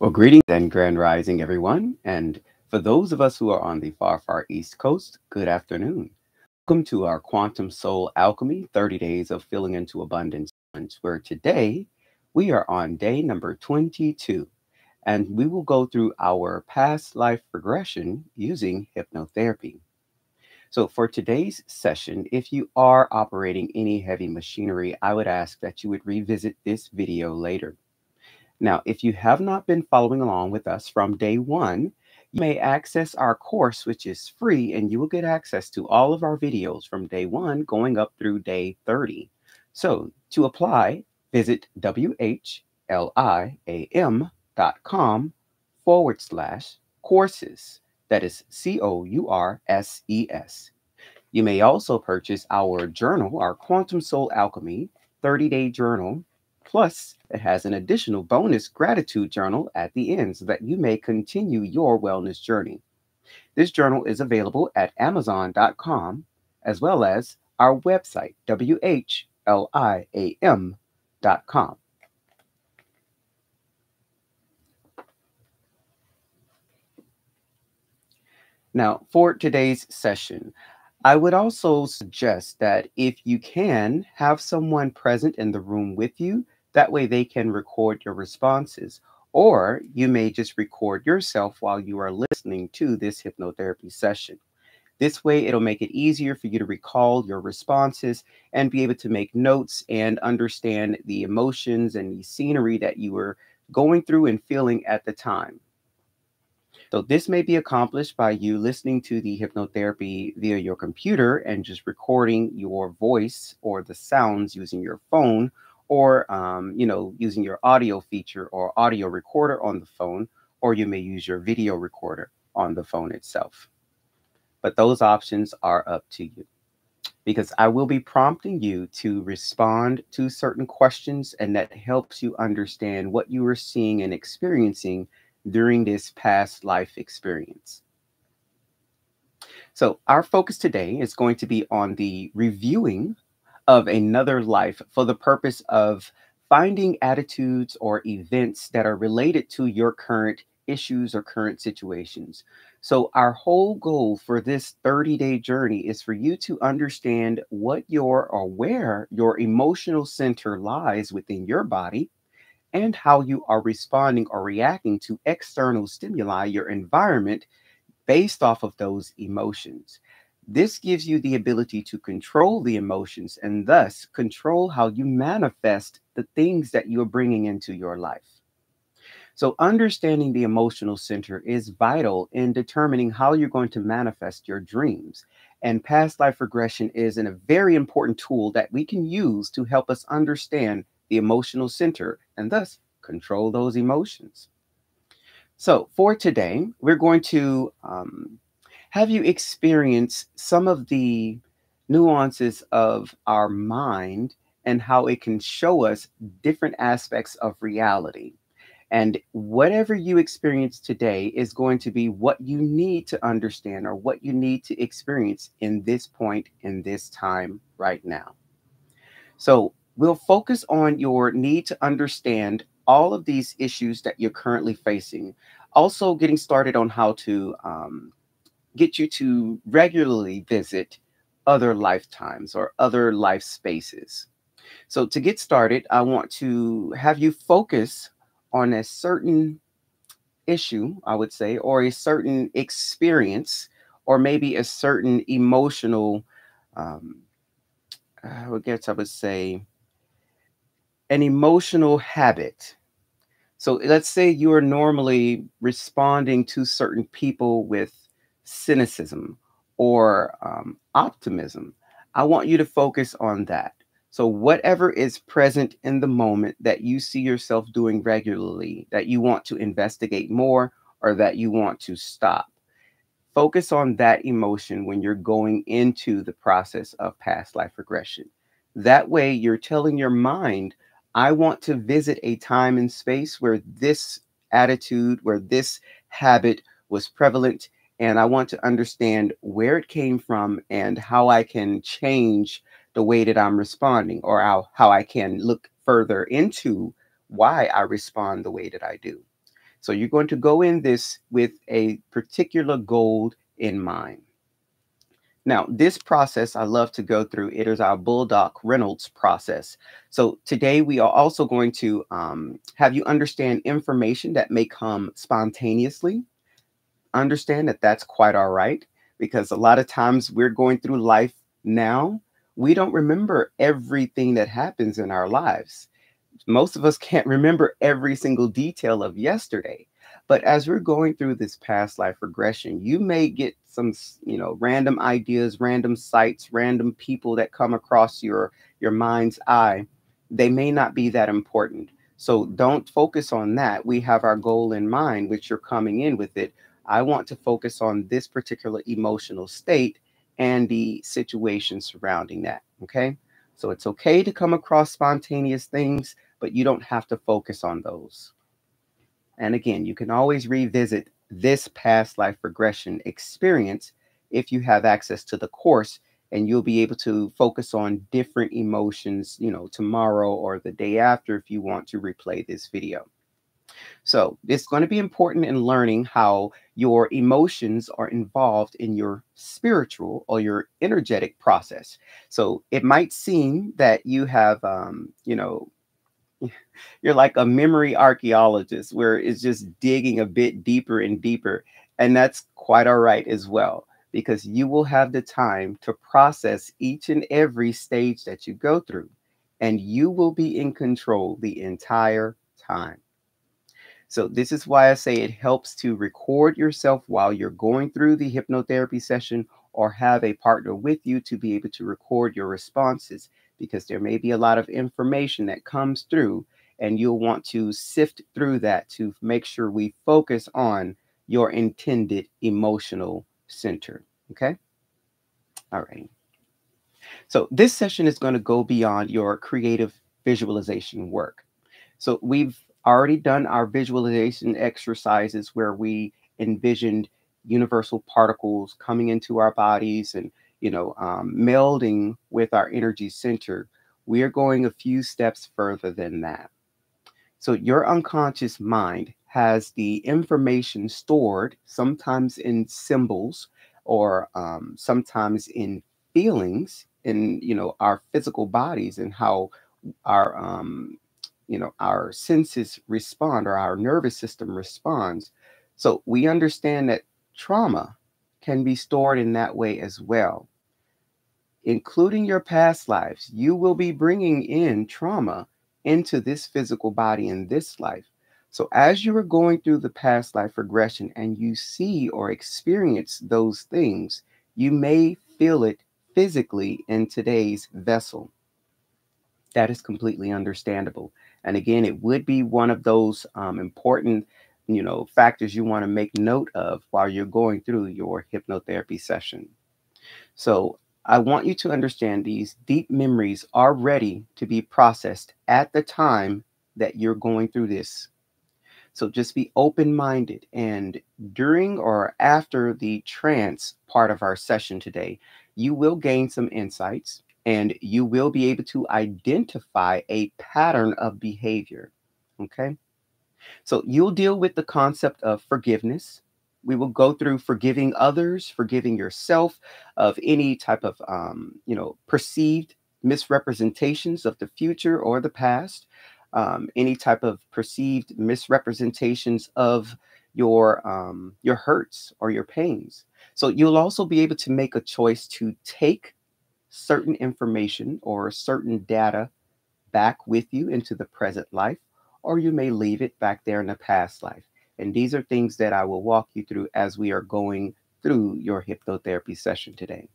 Well, greetings and grand rising, everyone. And for those of us who are on the far, far East Coast, good afternoon. Welcome to our Quantum Soul Alchemy 30 Days of Filling into Abundance, where today we are on day number 22, and we will go through our past life regression using hypnotherapy. So, for today's session, if you are operating any heavy machinery, I would ask that you would revisit this video later. Now, if you have not been following along with us from day one, you may access our course, which is free, and you will get access to all of our videos from day one going up through day 30. So, to apply, visit whliam.com/courses. That is COURSES. You may also purchase our journal, our Quantum Soul Alchemy 30-day journal. Plus, it has an additional bonus gratitude journal at the end so that you may continue your wellness journey. This journal is available at Amazon.com as well as our website, whliam.com. Now, for today's session, I would also suggest that if you can, have someone present in the room with you. That way they can record your responses. Or you may just record yourself while you are listening to this hypnotherapy session. This way, it'll make it easier for you to recall your responses and be able to make notes and understand the emotions and the scenery that you were going through and feeling at the time. So this may be accomplished by you listening to the hypnotherapy via your computer and just recording your voice or the sounds using your phone, or using your audio feature or audio recorder on the phone, or you may use your video recorder on the phone itself. But those options are up to you, because I will be prompting you to respond to certain questions, and that helps you understand what you are seeing and experiencing during this past life experience. So our focus today is going to be on the reviewing of another life for the purpose of finding attitudes or events that are related to your current issues or current situations. So our whole goal for this 30-day journey is for you to understand what where your emotional center lies within your body, and how you are responding or reacting to external stimuli, your environment, based off of those emotions. This gives you the ability to control the emotions and thus control how you manifest the things that you're bringing into your life. So understanding the emotional center is vital in determining how you're going to manifest your dreams. And past life regression is a very important tool that we can use to help us understand the emotional center and thus control those emotions. So for today, we're going to have you experience some of the nuances of our mind and how it can show us different aspects of reality. And whatever you experience today is going to be what you need to understand or what you need to experience in this point, in this time right now. So we'll focus on your need to understand all of these issues that you're currently facing. Also getting started on how to get you to regularly visit other lifetimes or other life spaces. So to get started, I want to have you focus on a certain issue, I would say, or a certain experience, or maybe a certain emotional, I would say, an emotional habit. So let's say you are normally responding to certain people with cynicism or optimism. I want you to focus on that. So whatever is present in the moment that you see yourself doing regularly, that you want to investigate more or that you want to stop, focus on that emotion when you're going into the process of past life regression. That way you're telling your mind, I want to visit a time and space where this attitude, where this habit was prevalent, and I want to understand where it came from and how I can change the way that I'm responding, or how I can look further into why I respond the way that I do. So you're going to go in this with a particular goal in mind. Now, this process I love to go through. It is our Bulldog Reynolds process. So today we are also going to have you understand information that may come spontaneously. Understand that that's quite all right, because a lot of times we're going through life now. We don't remember everything that happens in our lives. Most of us can't remember every single detail of yesterday. But as we're going through this past life regression, you may get some, random ideas, random sights, random people that come across your mind's eye. They may not be that important. So don't focus on that. We have our goal in mind, which you're coming in with it. I want to focus on this particular emotional state and the situation surrounding that. Okay. So it's okay to come across spontaneous things, but you don't have to focus on those. And again, you can always revisit this past life regression experience if you have access to the course, and you'll be able to focus on different emotions, tomorrow or the day after if you want to replay this video. So it's going to be important in learning how your emotions are involved in your spiritual or your energetic process. So it might seem that you have, you're like a memory archaeologist where it's just digging a bit deeper and deeper. And that's quite all right as well, because you will have the time to process each and every stage that you go through, and you will be in control the entire time. So this is why I say it helps to record yourself while you're going through the hypnotherapy session, or have a partner with you to be able to record your responses, because there may be a lot of information that comes through, and you'll want to sift through that to make sure we focus on your intended emotional center. Okay? All right. So this session is going to go beyond your creative visualization work. So we've already done our visualization exercises where we envisioned universal particles coming into our bodies and, melding with our energy center. We are going a few steps further than that. So your unconscious mind has the information stored sometimes in symbols, or sometimes in feelings in, our physical bodies, and how our our senses respond, or our nervous system responds. So we understand that trauma can be stored in that way as well, including your past lives. You will be bringing in trauma into this physical body in this life. So as you are going through the past life regression and you see or experience those things, you may feel it physically in today's vessel. That is completely understandable. And again, it would be one of those important, factors you want to make note of while you're going through your hypnotherapy session. So I want you to understand these deep memories are ready to be processed at the time that you're going through this. So just be open minded. And during or after the trance part of our session today, you will gain some insights, and you will be able to identify a pattern of behavior. Okay. So you'll deal with the concept of forgiveness. We will go through forgiving others, forgiving yourself of any type of, perceived misrepresentations of the future or the past, any type of perceived misrepresentations of your hurts or your pains. So you'll also be able to make a choice to take certain information or certain data back with you into the present life, or you may leave it back there in the past life. And these are things that I will walk you through as we are going through your hypnotherapy session today.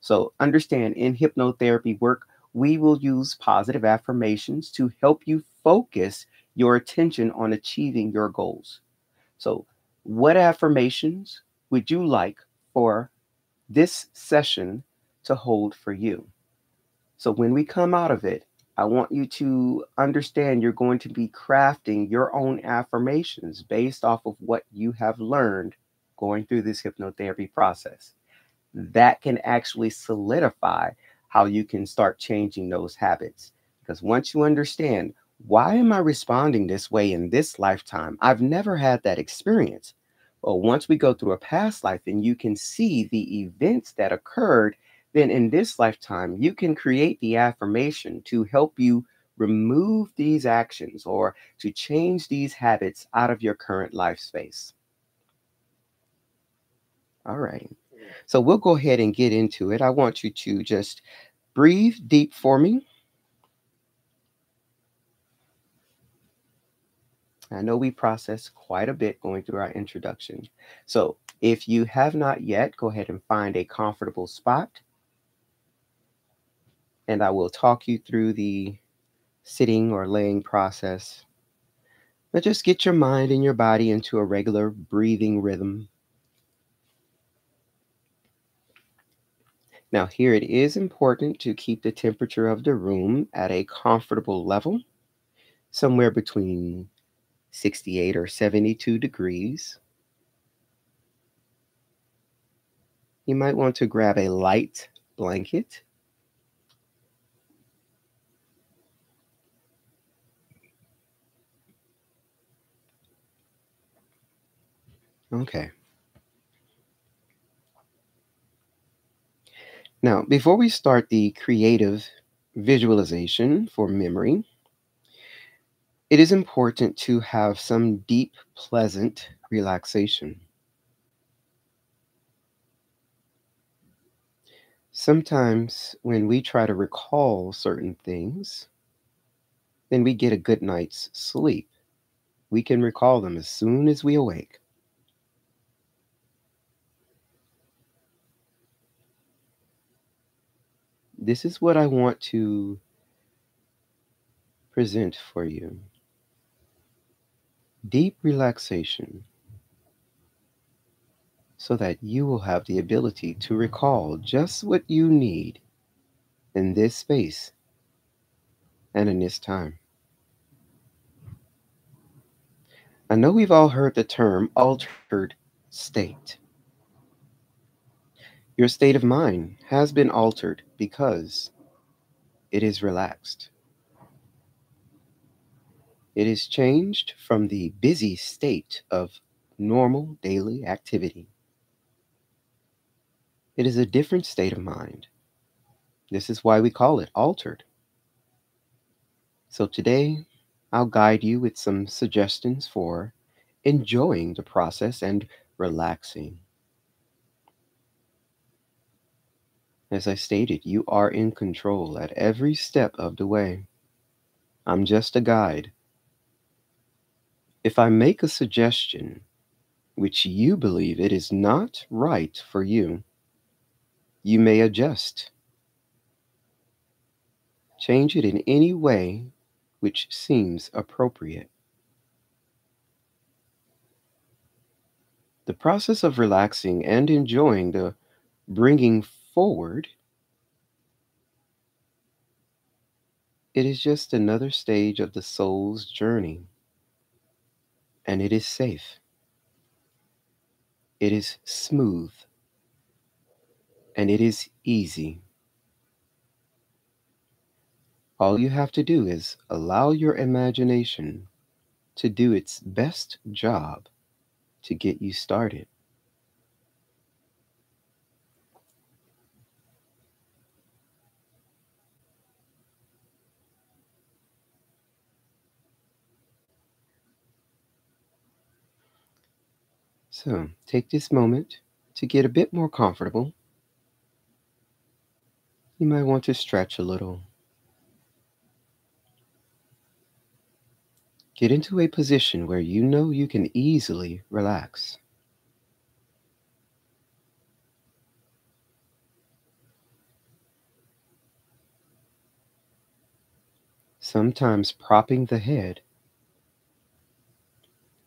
So understand, in hypnotherapy work, we will use positive affirmations to help you focus your attention on achieving your goals. So, what affirmations would you like for this session to hold for you? So when we come out of it, I want you to understand you're going to be crafting your own affirmations based off of what you have learned going through this hypnotherapy process. That can actually solidify how you can start changing those habits. Because once you understand Why am I responding this way in this lifetime? I've never had that experience. Well, once we go through a past life and you can see the events that occurred, then in this lifetime, you can create the affirmation to help you remove these actions or to change these habits out of your current life space. All right. So we'll go ahead and get into it. I want you to just breathe deep for me. I know we processed quite a bit going through our introduction. So if you have not yet, go ahead and find a comfortable spot, and I will talk you through the sitting or laying process. But just get your mind and your body into a regular breathing rhythm. Now, here it is important to keep the temperature of the room at a comfortable level, somewhere between 68 or 72 degrees. You might want to grab a light blanket. Okay. Now, before we start the creative visualization for memory, it is important to have some deep, pleasant relaxation. Sometimes, when we try to recall certain things, then we get a good night's sleep. We can recall them as soon as we awake. This is what I want to present for you: deep relaxation, so that you will have the ability to recall just what you need in this space and in this time. I know we've all heard the term altered state. Your state of mind has been altered because it is relaxed. It is changed from the busy state of normal daily activity. It is a different state of mind. This is why we call it altered. So today, I'll guide you with some suggestions for enjoying the process and relaxing. As I stated, you are in control at every step of the way. I'm just a guide. If I make a suggestion which you believe it is not right for you, you may adjust, change it in any way which seems appropriate. The process of relaxing and enjoying the bringing forward, it is just another stage of the soul's journey, and it is safe, it is smooth, and it is easy. All you have to do is allow your imagination to do its best job to get you started. So take this moment to get a bit more comfortable. You might want to stretch a little. Get into a position where you know you can easily relax. Sometimes propping the head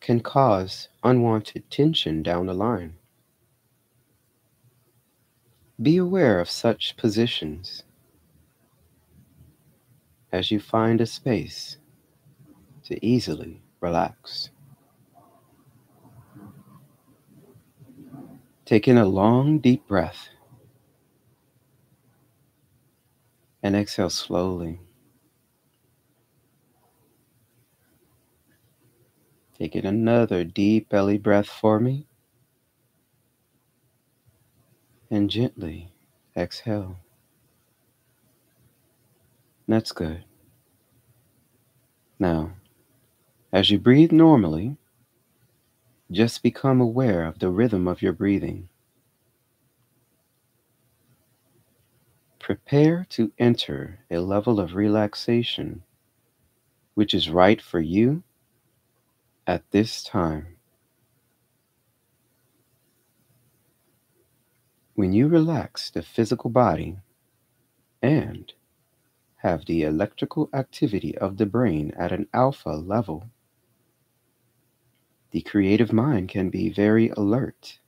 can cause unwanted tension down the line. Be aware of such positions as you find a space to easily relax. Take in a long, deep breath and exhale slowly. Taking another deep belly breath for me. And gently exhale. That's good. Now, as you breathe normally, just become aware of the rhythm of your breathing. Prepare to enter a level of relaxation which is right for you at this time. When you relax the physical body and have the electrical activity of the brain at an alpha level, the creative mind can be very alert.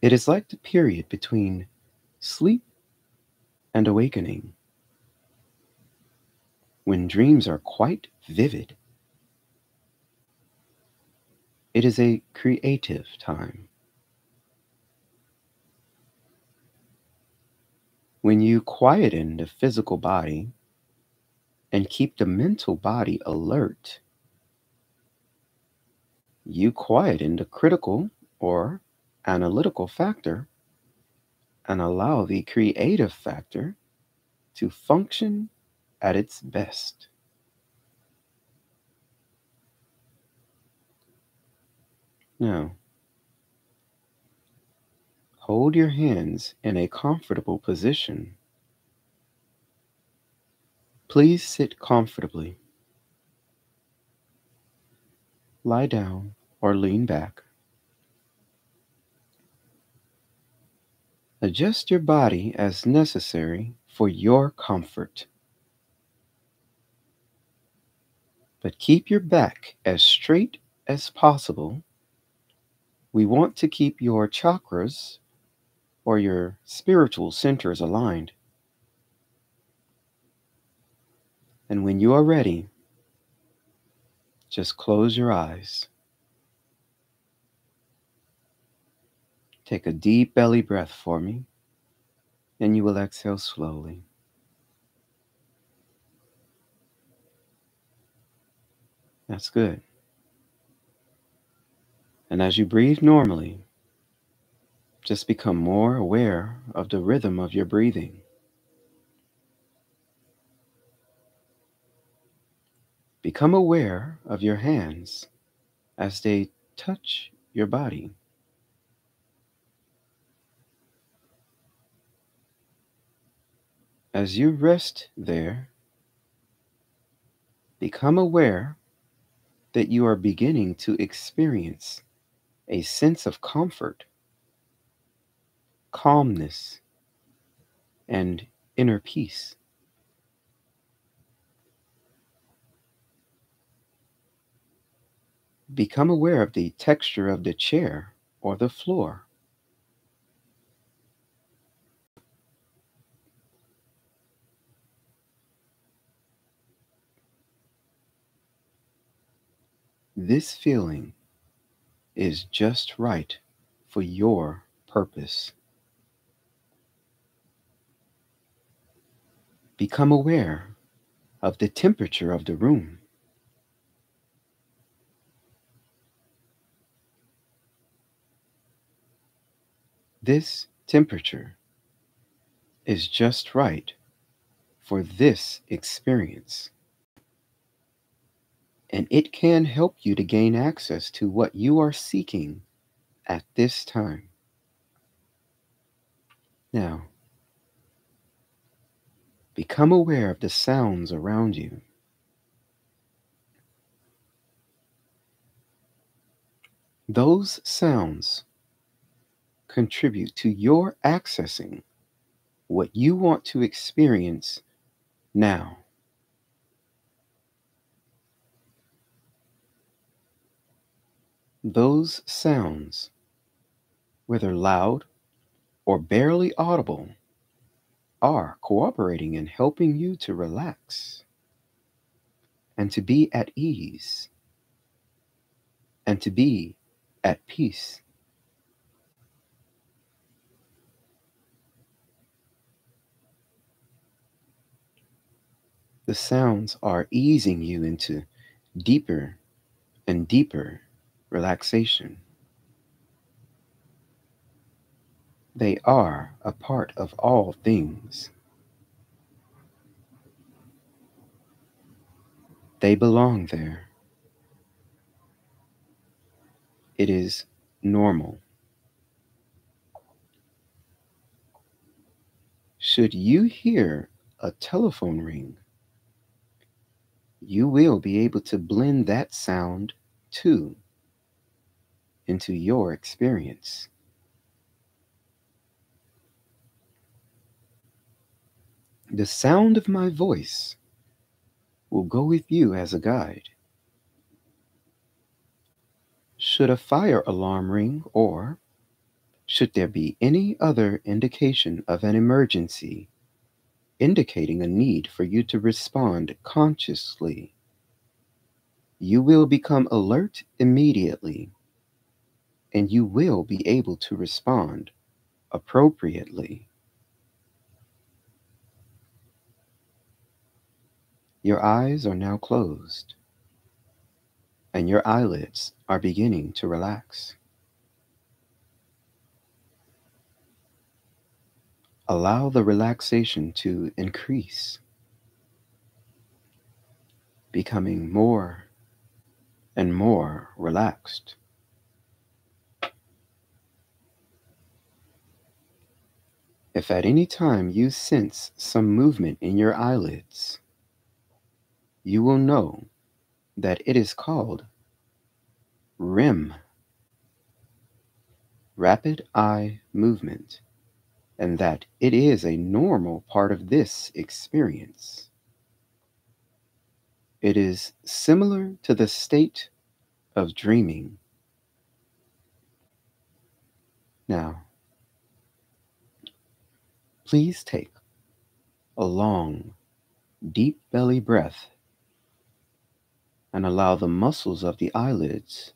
It is like the period between sleep and awakening, when dreams are quite vivid. It is a creative time. When you quieten the physical body and keep the mental body alert, you quieten the critical or analytical factor and allow the creative factor to function at its best. Now, hold your hands in a comfortable position. Please sit comfortably. Lie down or lean back. Adjust your body as necessary for your comfort. But keep your back as straight as possible. We want to keep your chakras or your spiritual centers aligned. And when you are ready, just close your eyes. Take a deep belly breath for me, and you will exhale slowly. That's good. And as you breathe normally, just become more aware of the rhythm of your breathing. Become aware of your hands as they touch your body. As you rest there, become aware that you are beginning to experience a sense of comfort, calmness, and inner peace. Become aware of the texture of the chair or the floor. This feeling is just right for your purpose. Become aware of the temperature of the room. This temperature is just right for this experience, and it can help you to gain access to what you are seeking at this time. Now, become aware of the sounds around you. Those sounds contribute to your accessing what you want to experience now. Those sounds, whether loud or barely audible, are cooperating in helping you to relax and to be at ease and to be at peace. The sounds are easing you into deeper and deeper relaxation. They are a part of all things. They belong there. It is normal. Should you hear a telephone ring, you will be able to blend that sound too into your experience. The sound of my voice will go with you as a guide. Should a fire alarm ring, or should there be any other indication of an emergency, indicating a need for you to respond consciously, you will become alert immediately and you will be able to respond appropriately. Your eyes are now closed and your eyelids are beginning to relax. Allow the relaxation to increase, becoming more and more relaxed. If at any time you sense some movement in your eyelids, you will know that it is called REM, rapid eye movement, and that it is a normal part of this experience. It is similar to the state of dreaming. Now, please take a long, deep belly breath and allow the muscles of the eyelids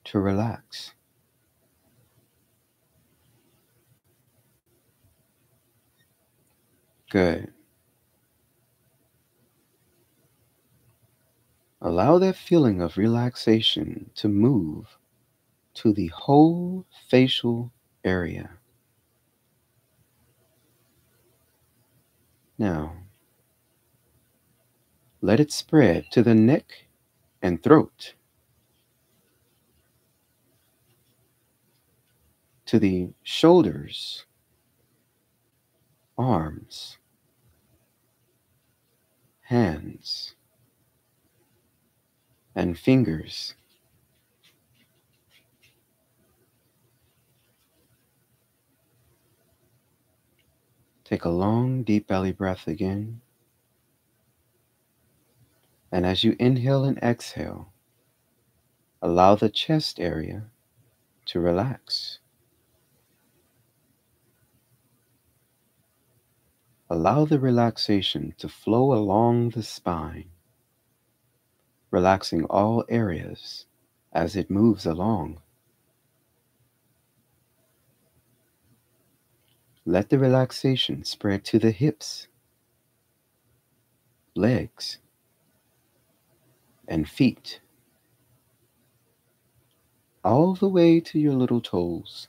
to relax. Good. Allow that feeling of relaxation to move to the whole facial area. Now, let it spread to the neck and throat, to the shoulders, arms, hands, and fingers. Take a long, deep belly breath again. And as you inhale and exhale, allow the chest area to relax. Allow the relaxation to flow along the spine, relaxing all areas as it moves along. Let the relaxation spread to the hips, legs, and feet, all the way to your little toes.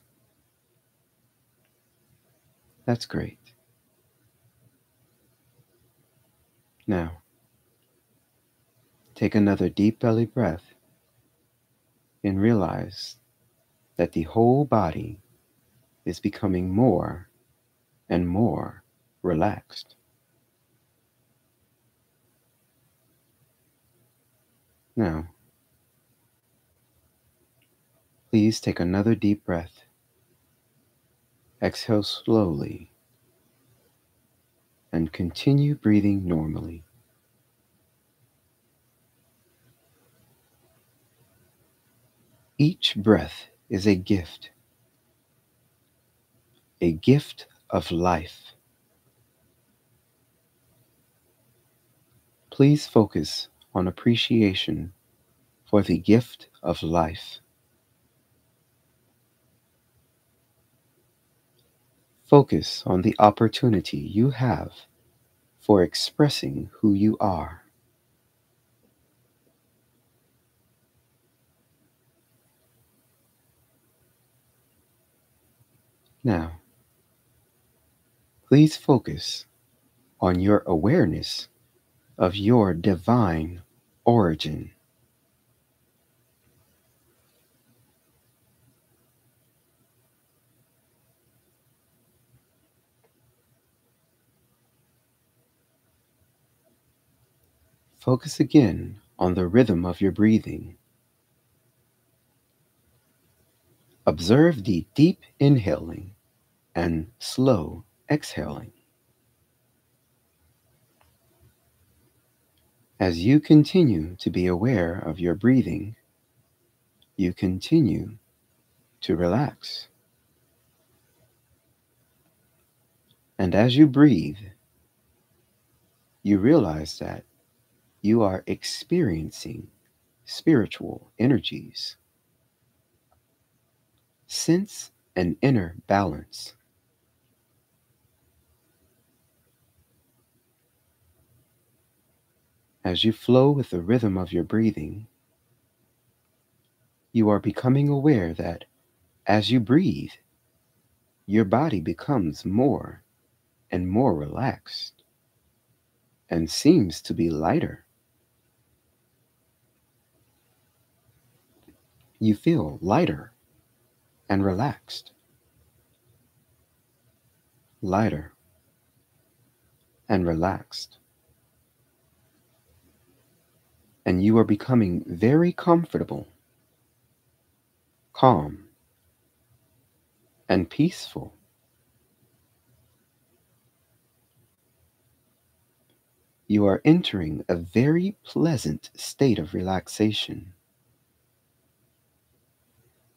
That's great. Now, take another deep belly breath and realize that the whole body is becoming more and more relaxed. Now, please take another deep breath. Exhale slowly and continue breathing normally. Each breath is a gift of life. Please focus on appreciation for the gift of life. Focus on the opportunity you have for expressing who you are. Now, please focus on your awareness of your divine origin. Focus again on the rhythm of your breathing. Observe the deep inhaling and slow exhaling. As you continue to be aware of your breathing, you continue to relax. And as you breathe, you realize that you are experiencing spiritual energies. Sense an inner balance. As you flow with the rhythm of your breathing, you are becoming aware that as you breathe, your body becomes more and more relaxed and seems to be lighter. You feel lighter and relaxed, lighter and relaxed. And you are becoming very comfortable, calm, and peaceful. You are entering a very pleasant state of relaxation.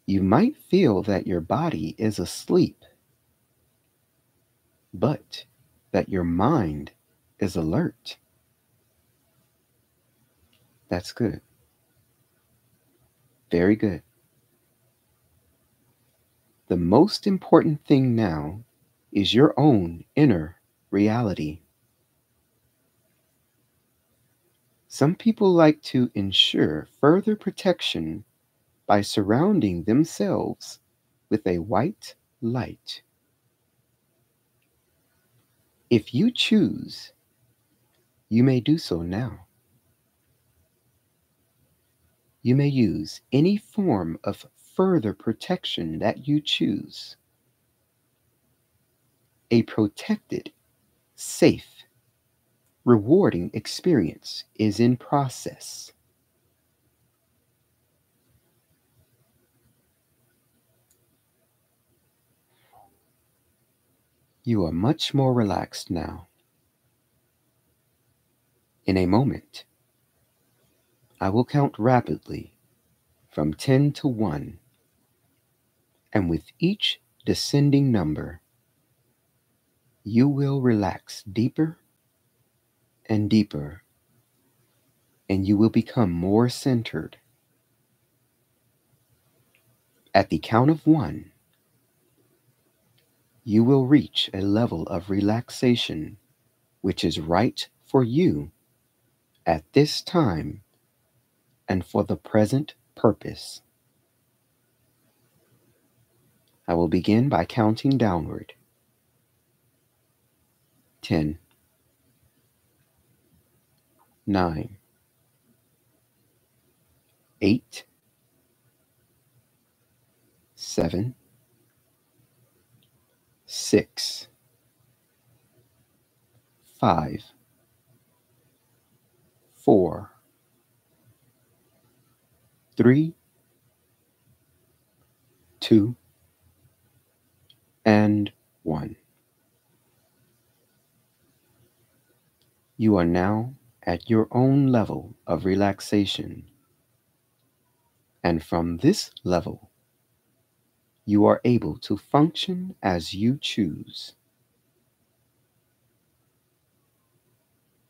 You might feel that your body is asleep, but that your mind is alert. That's good. Very good. The most important thing now is your own inner reality. Some people like to ensure further protection by surrounding themselves with a white light. If you choose, you may do so now. You may use any form of further protection that you choose. A protected, safe, rewarding experience is in process. You are much more relaxed now. In a moment, I will count rapidly from 10 to 1, and with each descending number, you will relax deeper and deeper, and you will become more centered. At the count of 1, you will reach a level of relaxation which is right for you at this time and for the present purpose. I will begin by counting downward. 10, 9, 8, 7, 6, 5, 4, 3, 2, and 1. You are now at your own level of relaxation, and from this level, you are able to function as you choose.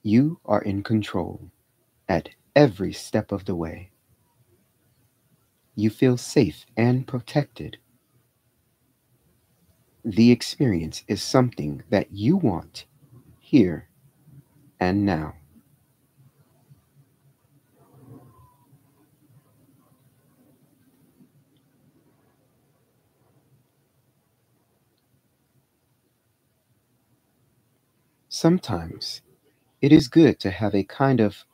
You are in control at every step of the way. You feel safe and protected. The experience is something that you want here and now. Sometimes it is good to have a kind of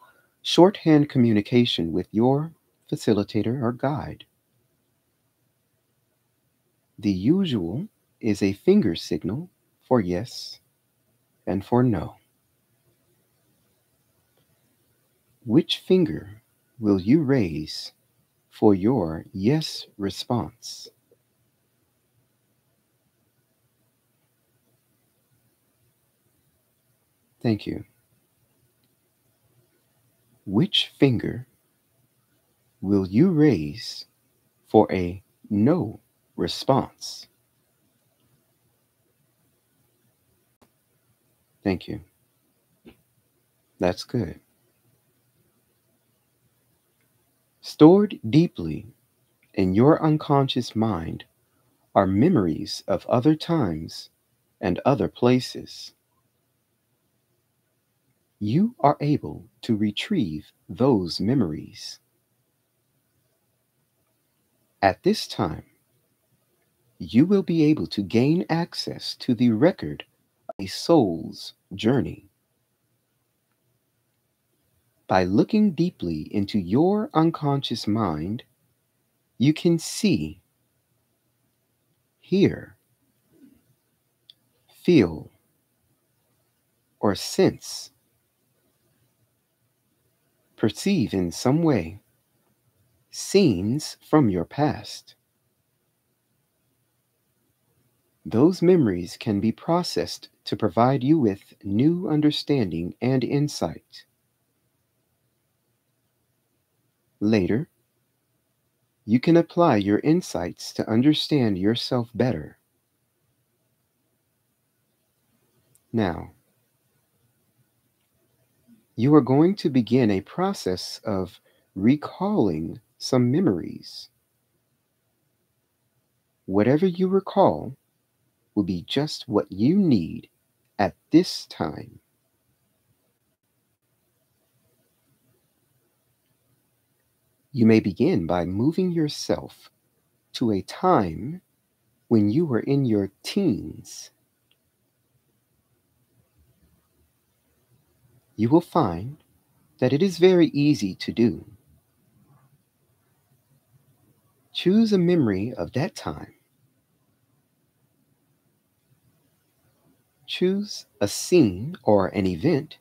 shorthand communication with your facilitator or guide. The usual is a finger signal for yes and for no. Which finger will you raise for your yes response? Thank you. Which finger will you raise for a no response? Thank you. That's good. Stored deeply in your unconscious mind are memories of other times and other places. You are able to retrieve those memories. At this time, you will be able to gain access to the record of a soul's journey. By looking deeply into your unconscious mind, you can see, hear, feel, or sense, perceive in some way scenes from your past. Those memories can be processed to provide you with new understanding and insight. Later, you can apply your insights to understand yourself better. Now, you are going to begin a process of recalling some memories. Whatever you recall will be just what you need at this time. You may begin by moving yourself to a time when you were in your teens. You will find that it is very easy to do. Choose a memory of that time. Choose a scene or an event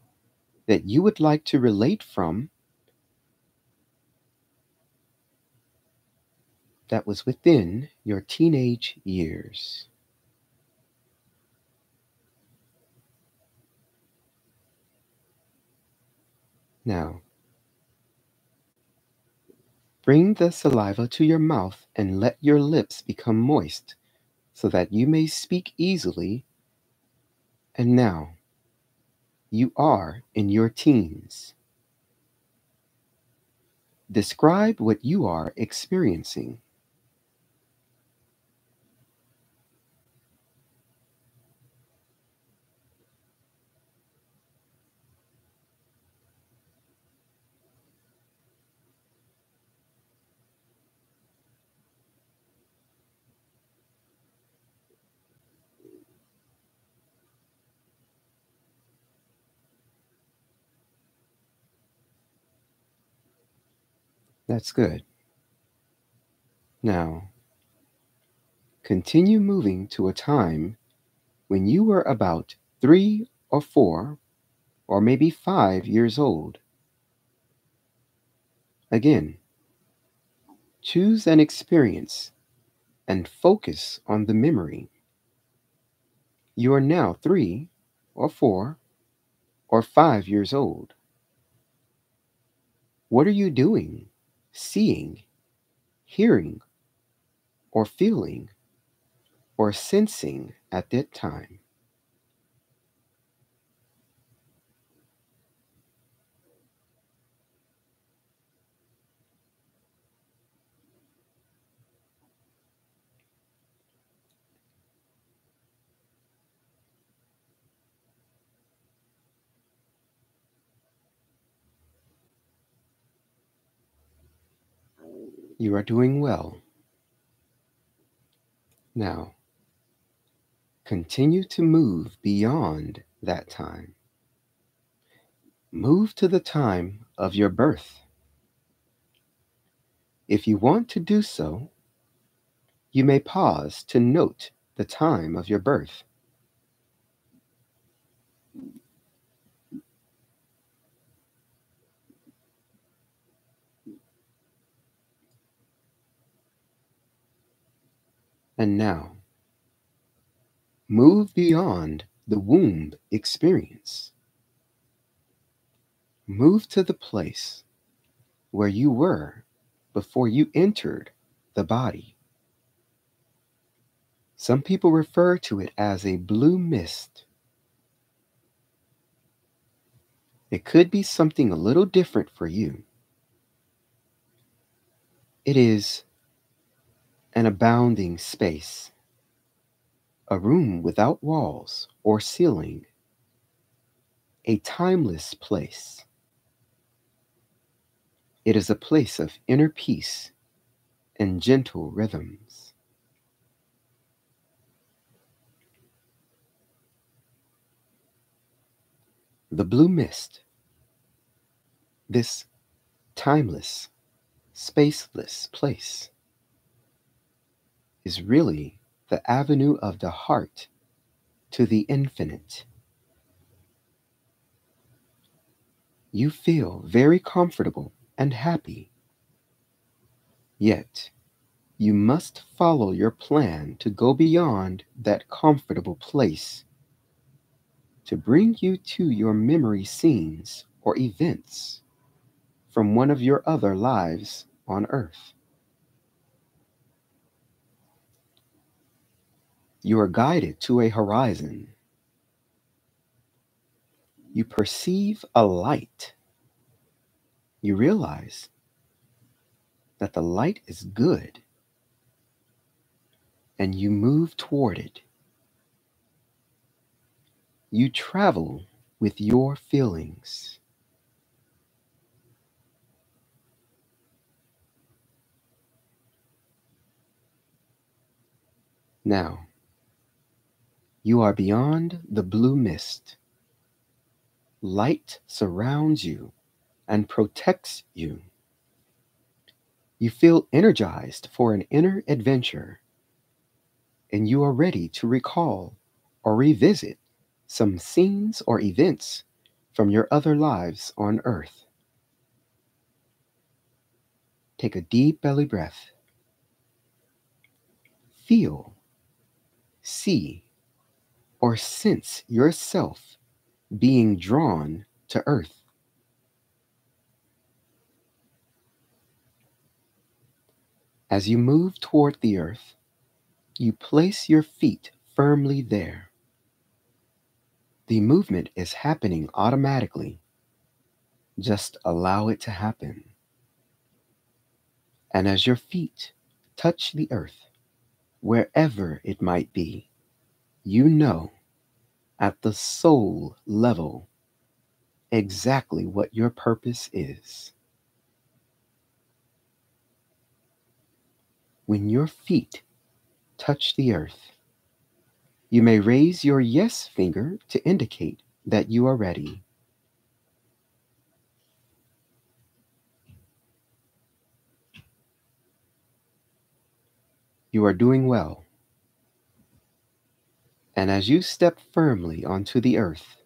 that you would like to relate from that was within your teenage years. Now, bring the saliva to your mouth and let your lips become moist so that you may speak easily. And now, you are in your teens. Describe what you are experiencing. That's good. Now, continue moving to a time when you were about 3 or 4 or maybe 5 years old. Again, choose an experience and focus on the memory. You are now 3 or 4 or 5 years old. What are you doing, seeing, hearing, or feeling, or sensing at that time? You are doing well. Now, continue to move beyond that time. Move to the time of your birth. If you want to do so, you may pause to note the time of your birth. And now, move beyond the womb experience. Move to the place where you were before you entered the body. Some people refer to it as a blue mist. It could be something a little different for you. It is an abounding space, a room without walls or ceiling, a timeless place. It is a place of inner peace and gentle rhythms. The blue mist, this timeless, spaceless place, is really the avenue of the heart to the infinite. You feel very comfortable and happy, yet you must follow your plan to go beyond that comfortable place, to bring you to your memory scenes or events from one of your other lives on Earth. You are guided to a horizon. You perceive a light. You realize that the light is good, and you move toward it. You travel with your feelings. Now, you are beyond the blue mist. Light surrounds you and protects you. You feel energized for an inner adventure, and you are ready to recall or revisit some scenes or events from your other lives on Earth. Take a deep belly breath. Feel, see, or sense yourself being drawn to Earth. As you move toward the Earth, you place your feet firmly there. The movement is happening automatically. Just allow it to happen. And as your feet touch the earth, wherever it might be, you know at the soul level exactly what your purpose is. When your feet touch the earth, you may raise your yes finger to indicate that you are ready. You are doing well. And as you step firmly onto the earth,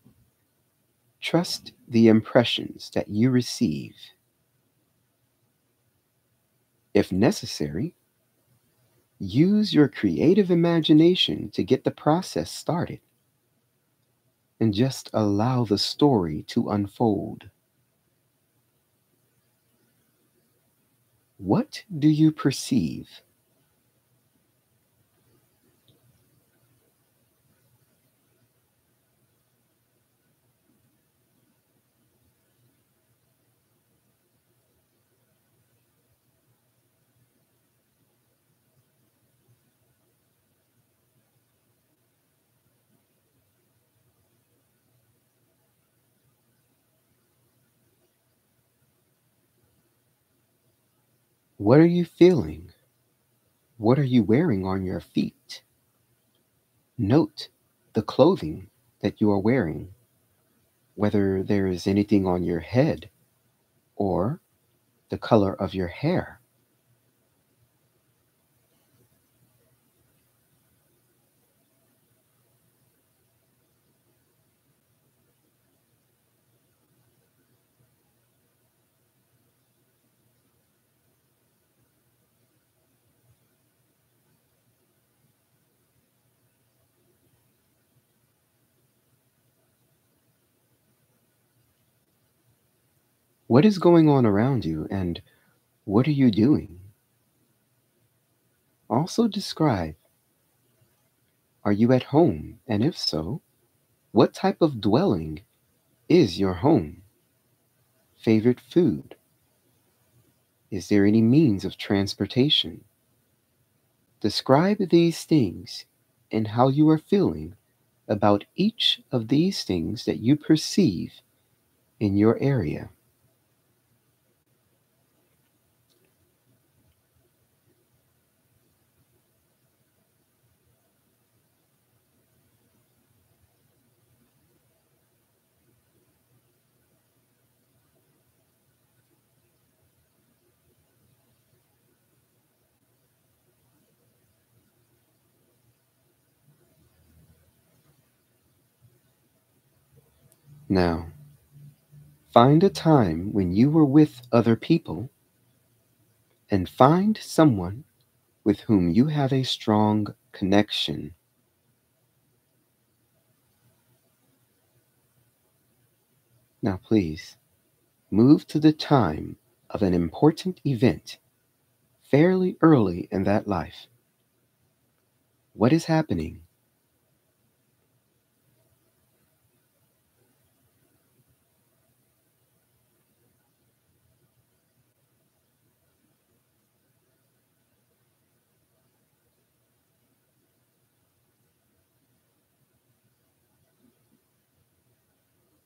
trust the impressions that you receive. If necessary, use your creative imagination to get the process started, and just allow the story to unfold. What do you perceive? What are you feeling? What are you wearing on your feet? Note the clothing that you are wearing, whether there is anything on your head or the color of your hair. What is going on around you and what are you doing? Also describe, are you at home? And if so, what type of dwelling is your home? Favorite food? Is there any means of transportation? Describe these things and how you are feeling about each of these things that you perceive in your area. Now, find a time when you were with other people and find someone with whom you have a strong connection. Now, please move to the time of an important event fairly early in that life. What is happening?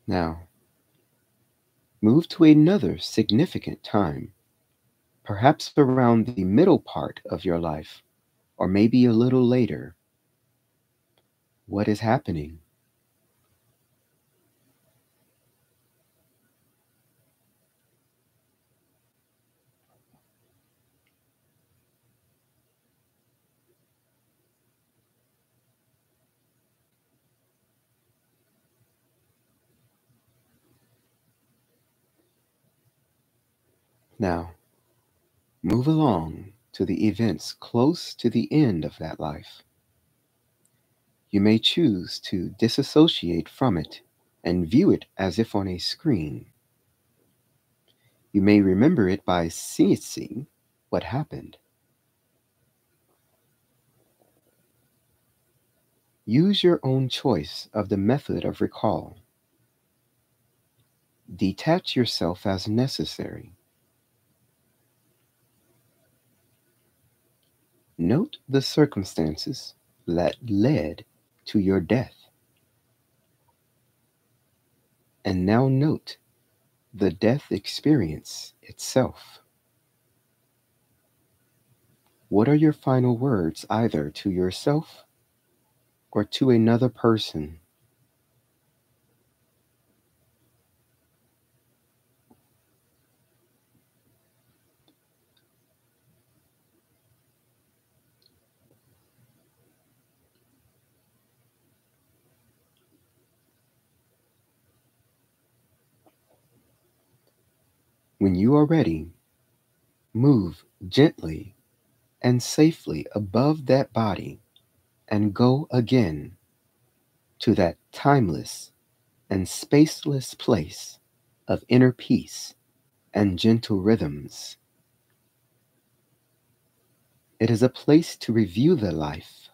Now, move to another significant time, perhaps around the middle part of your life, or maybe a little later. What is happening? Now, move along to the events close to the end of that life. You may choose to disassociate from it and view it as if on a screen. You may remember it by seeing what happened. Use your own choice of the method of recall. Detach yourself as necessary. Note the circumstances that led to your death. And now note the death experience itself. What are your final words either to yourself or to another person? When you are ready, move gently and safely above that body and go again to that timeless and spaceless place of inner peace and gentle rhythms. It is a place to review the life.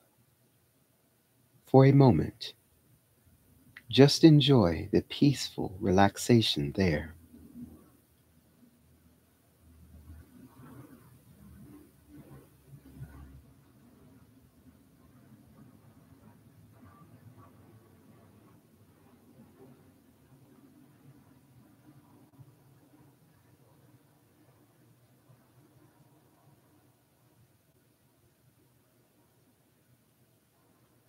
For a moment, just enjoy the peaceful relaxation there.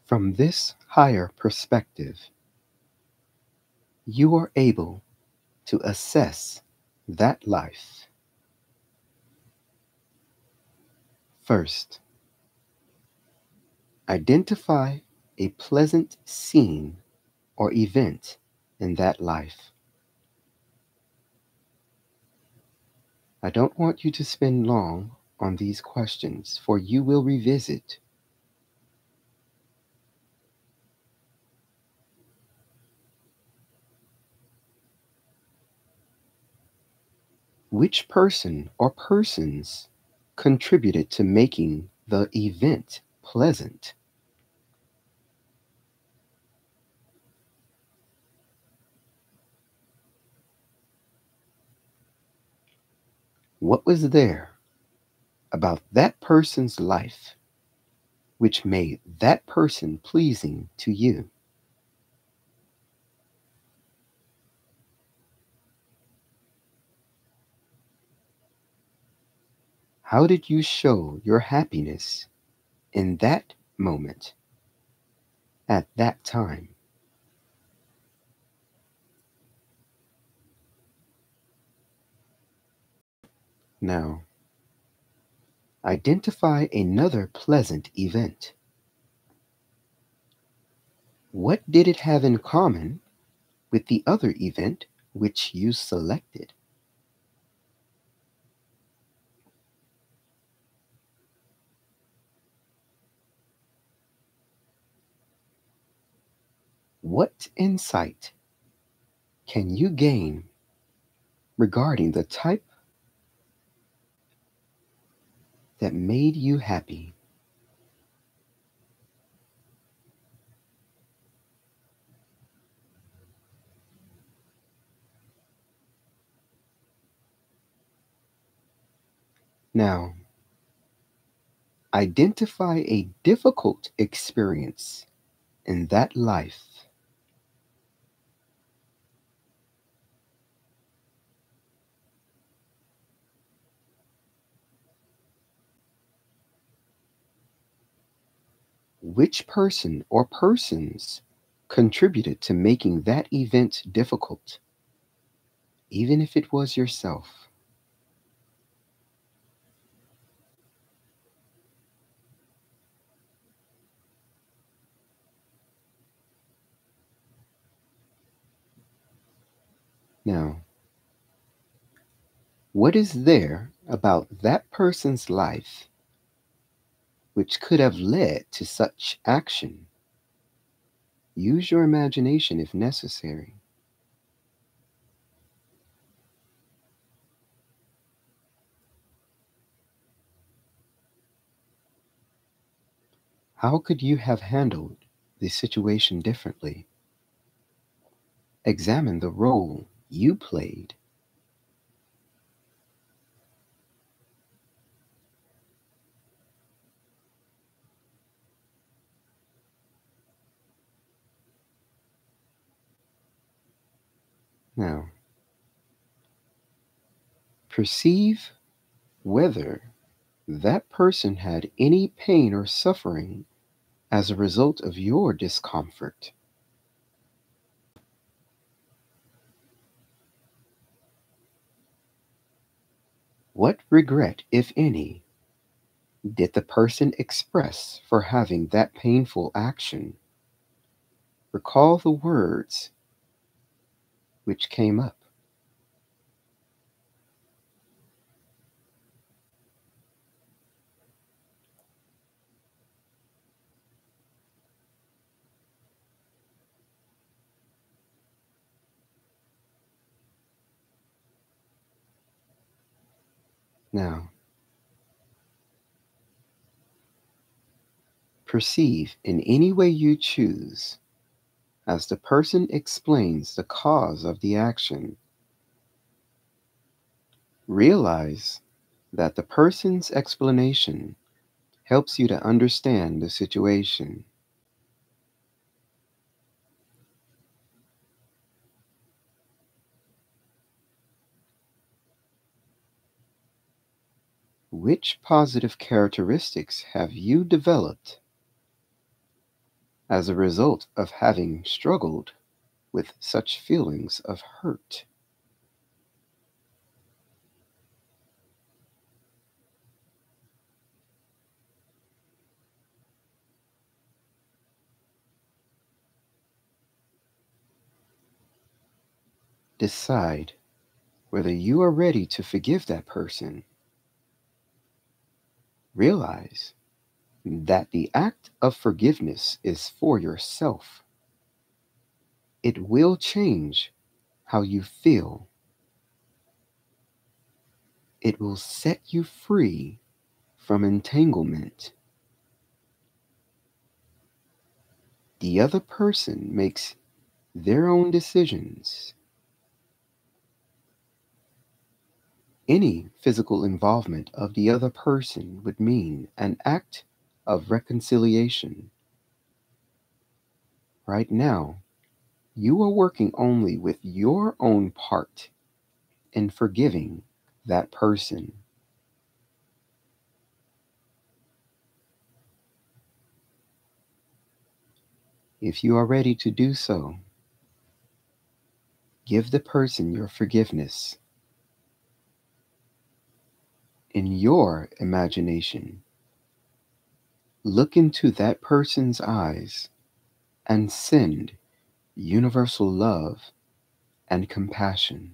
From this higher perspective, you are able to assess that life. First, identify a pleasant scene or event in that life. I don't want you to spend long on these questions, for you will revisit. Which person or persons contributed to making the event pleasant? What was there about that person's life which made that person pleasing to you? How did you show your happiness in that moment, at that time? Now, identify another pleasant event. What did it have in common with the other event which you selected? What insight can you gain regarding the type that made you happy? Now, identify a difficult experience in that life. Which person or persons contributed to making that event difficult, even if it was yourself? Now, what is there about that person's life which could have led to such action? Use your imagination if necessary. How could you have handled the situation differently? Examine the role you played. Now, perceive whether that person had any pain or suffering as a result of your discomfort. What regret, if any, did the person express for having that painful action? Recall the words which came up. Now, perceive in any way you choose as the person explains the cause of the action. Realize that the person's explanation helps you to understand the situation. Which positive characteristics have you developed as a result of having struggled with such feelings of hurt. Decide whether you are ready to forgive that person. Realize that the act of forgiveness is for yourself. It will change how you feel. It will set you free from entanglement. The other person makes their own decisions. Any physical involvement of the other person would mean an act of reconciliation. Right now, you are working only with your own part in forgiving that person. If you are ready to do so, give the person your forgiveness. In your imagination, look into that person's eyes and send universal love and compassion.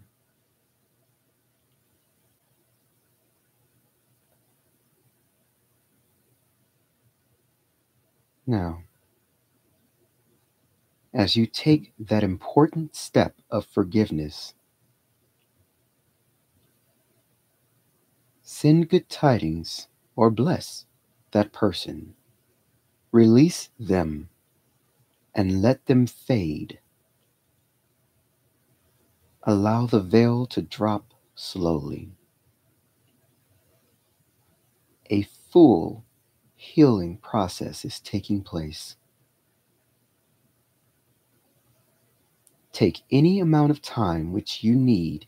Now, as you take that important step of forgiveness, send good tidings or bless that person. Release them and let them fade. Allow the veil to drop slowly. A full healing process is taking place. Take any amount of time which you need.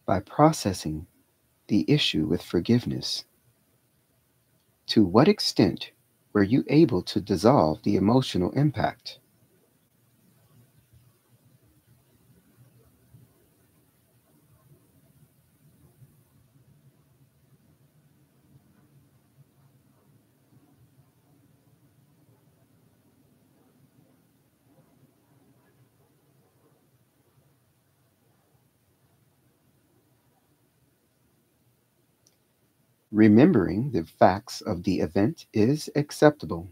By processing the issue with forgiveness, to what extent were you able to dissolve the emotional impact? Remembering the facts of the event is acceptable.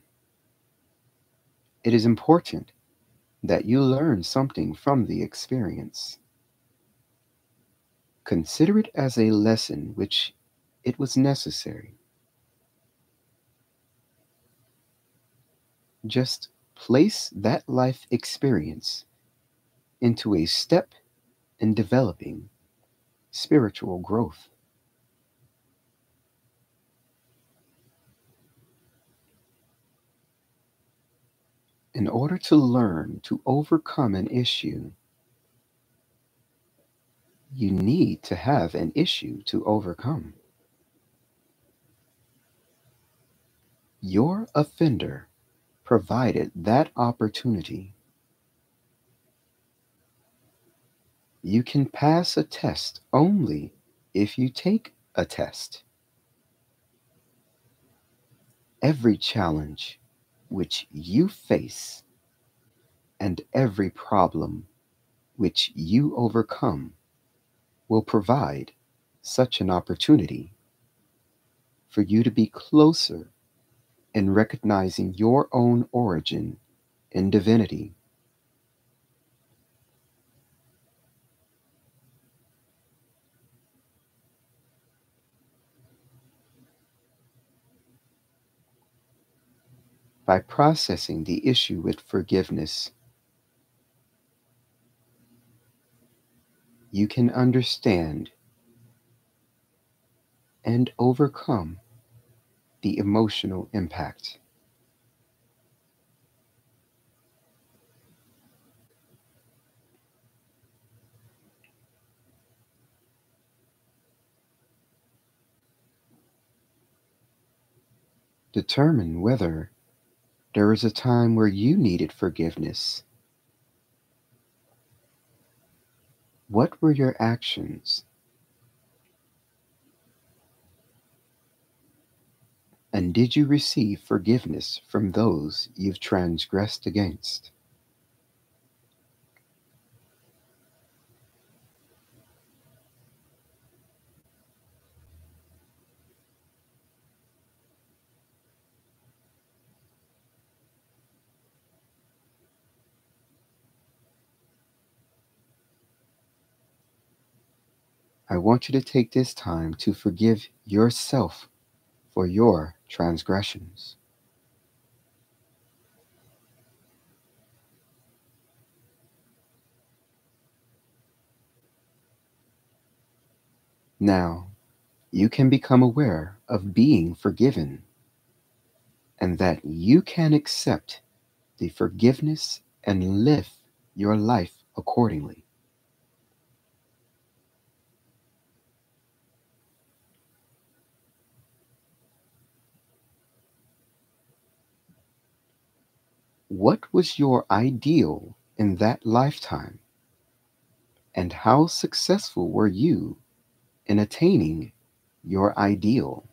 It is important that you learn something from the experience. Consider it as a lesson which it was necessary. Just place that life experience into a step in developing spiritual growth. In order to learn to overcome an issue, you need to have an issue to overcome. Your offender provided that opportunity. You can pass a test only if you take a test. Every challenge which you face and every problem which you overcome will provide such an opportunity for you to be closer in recognizing your own origin in divinity. By processing the issue with forgiveness, you can understand and overcome the emotional impact. Determine whether there is a time where you needed forgiveness. What were your actions? And did you receive forgiveness from those you've transgressed against? I want you to take this time to forgive yourself for your transgressions. Now, you can become aware of being forgiven and that you can accept the forgiveness and live your life accordingly. What was your ideal in that lifetime, and how successful were you in attaining your ideal?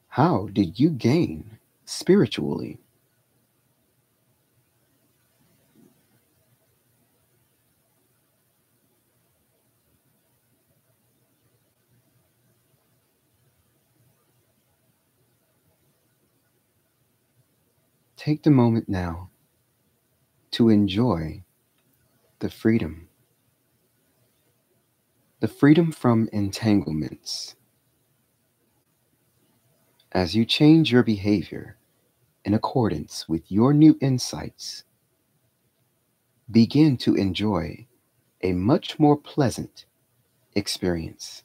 How did you gain spiritually? Take the moment now to enjoy the freedom, the freedom from entanglements. As you change your behavior in accordance with your new insights, begin to enjoy a much more pleasant experience.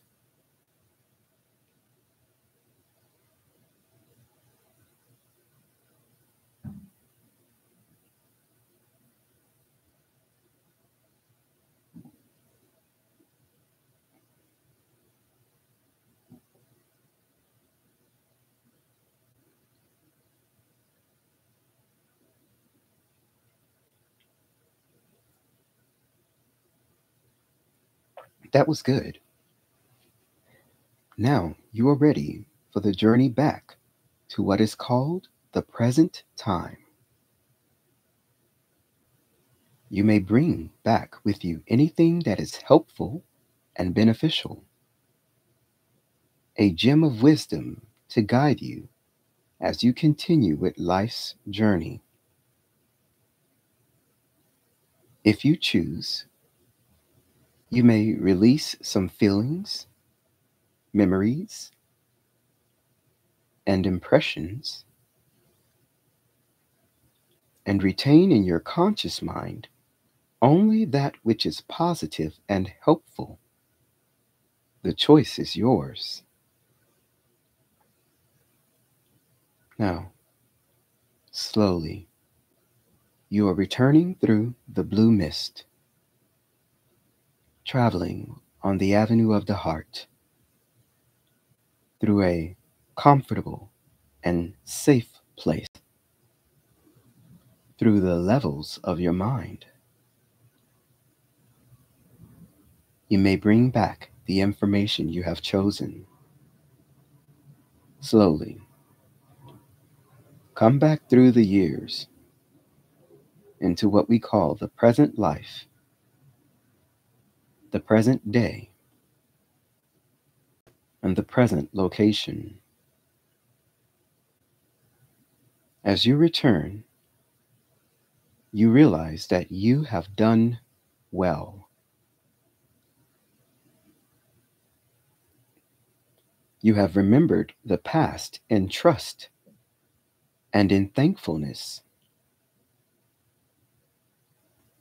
That was good. Now you are ready for the journey back to what is called the present time. You may bring back with you anything that is helpful and beneficial, a gem of wisdom to guide you as you continue with life's journey. If you choose, you may release some feelings, memories, and impressions, and retain in your conscious mind only that which is positive and helpful. The choice is yours. Now, slowly, you are returning through the blue mist, traveling on the avenue of the heart, through a comfortable and safe place, through the levels of your mind. You may bring back the information you have chosen. Slowly, come back through the years into what we call the present life, the present day. and the present location. As you return, you realize that you have done well. You have remembered the past in trust and in thankfulness.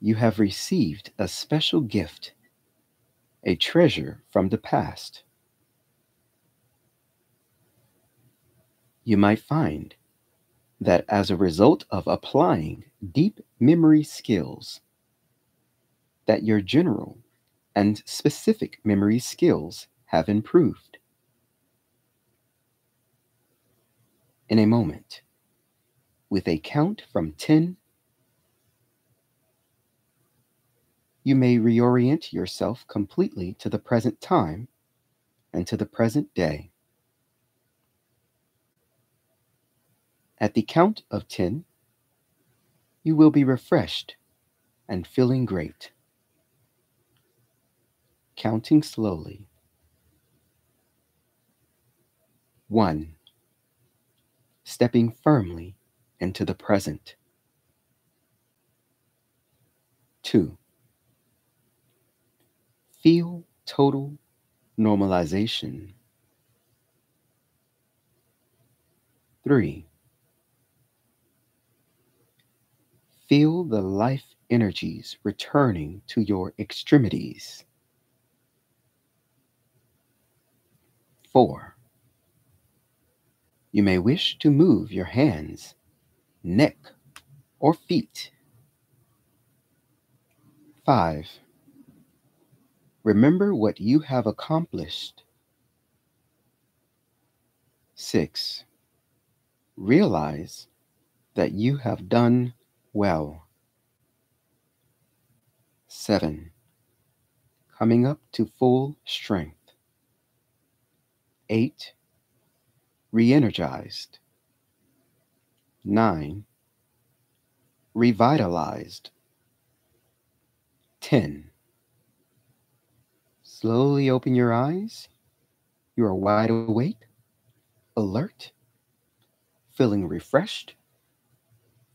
You have received a special gift, a treasure from the past. You might find that as a result of applying deep memory skills, that your general and specific memory skills have improved. In a moment, with a count from 10, you may reorient yourself completely to the present time and to the present day. At the count of 10, you will be refreshed and feeling great. Counting slowly. 1. Stepping firmly into the present. 2. Feel total normalization. 3. Feel the life energies returning to your extremities. 4. You may wish to move your hands, neck, or feet. 5. Remember what you have accomplished. 6. Realize that you have done well. 7. Coming up to full strength. 8. Re-energized. 9. Revitalized. 10. Slowly open your eyes. You are wide awake, alert, feeling refreshed,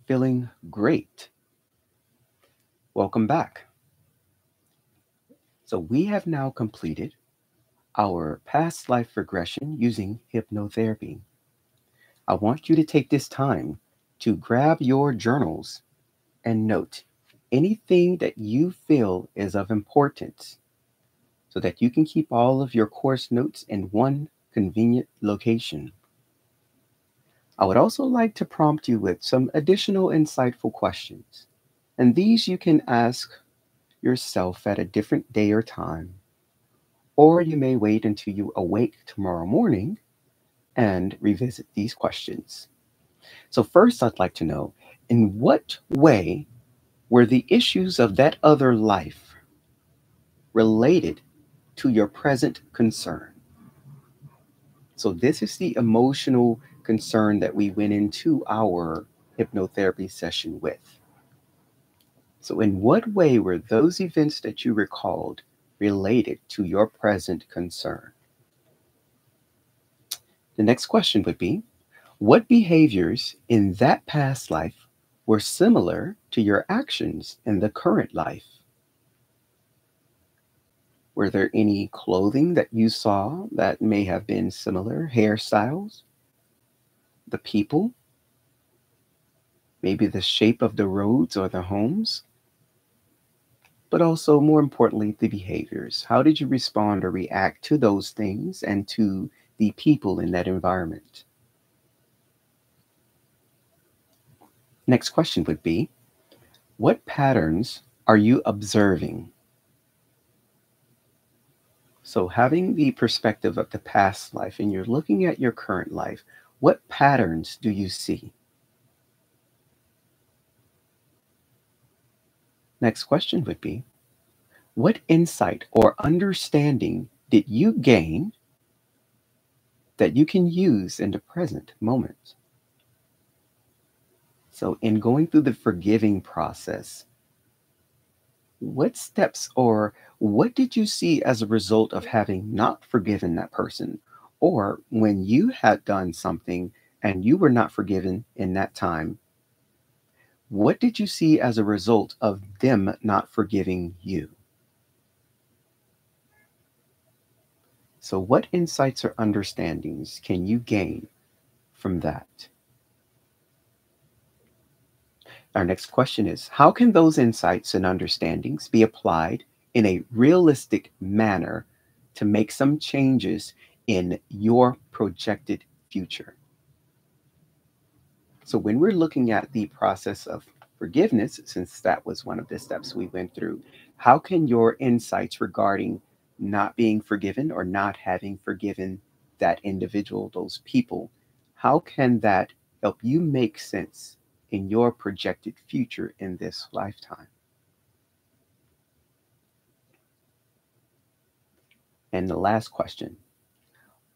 feeling great. Welcome back. So we have now completed our past life regression using hypnotherapy. I want you to take this time to grab your journals and note anything that you feel is of importance so that you can keep all of your course notes in one convenient location. I would also like to prompt you with some additional insightful questions, and these you can ask yourself at a different day or time, or you may wait until you awake tomorrow morning and revisit these questions. So, first, I'd like to know, in what way were the issues of that other life related to your present concern? So, this is the emotional concern that we went into our hypnotherapy session with. So, in what way were those events that you recalled related to your present concern? The next question would be, what behaviors in that past life were similar to your actions in the current life? Were there any clothing that you saw that may have been similar, hairstyles, the people, maybe the shape of the roads or the homes? But also, more importantly, the behaviors. How did you respond or react to those things and to the people in that environment? Next question would be, what patterns are you observing? So, having the perspective of the past life and you're looking at your current life, what patterns do you see? Next question would be, what insight or understanding did you gain that you can use in the present moment? So, in going through the forgiving process, what steps or what did you see as a result of having not forgiven that person? Or when you had done something and you were not forgiven in that time, what did you see as a result of them not forgiving you? So, what insights or understandings can you gain from that? Our next question is, how can those insights and understandings be applied in a realistic manner to make some changes in your projected future? So, when we're looking at the process of forgiveness, since that was one of the steps we went through, how can your insights regarding not being forgiven or not having forgiven that individual, those people, how can that help you make sense in your projected future in this lifetime? And the last question,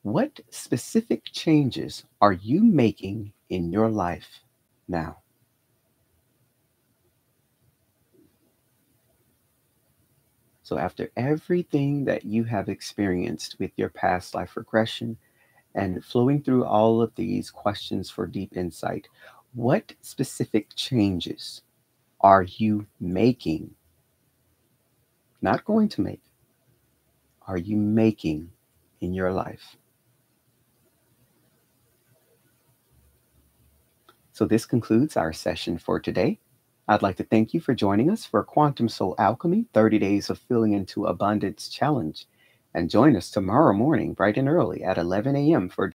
what specific changes are you making in your life now? So, after everything that you have experienced with your past life regression and flowing through all of these questions for deep insight, what specific changes are you making? Not going to make, are you making in your life? So, this concludes our session for today. I'd like to thank you for joining us for Quantum Soul Alchemy 30 Days of Feeling into Abundance Challenge. And join us tomorrow morning, bright and early at 11 a.m. for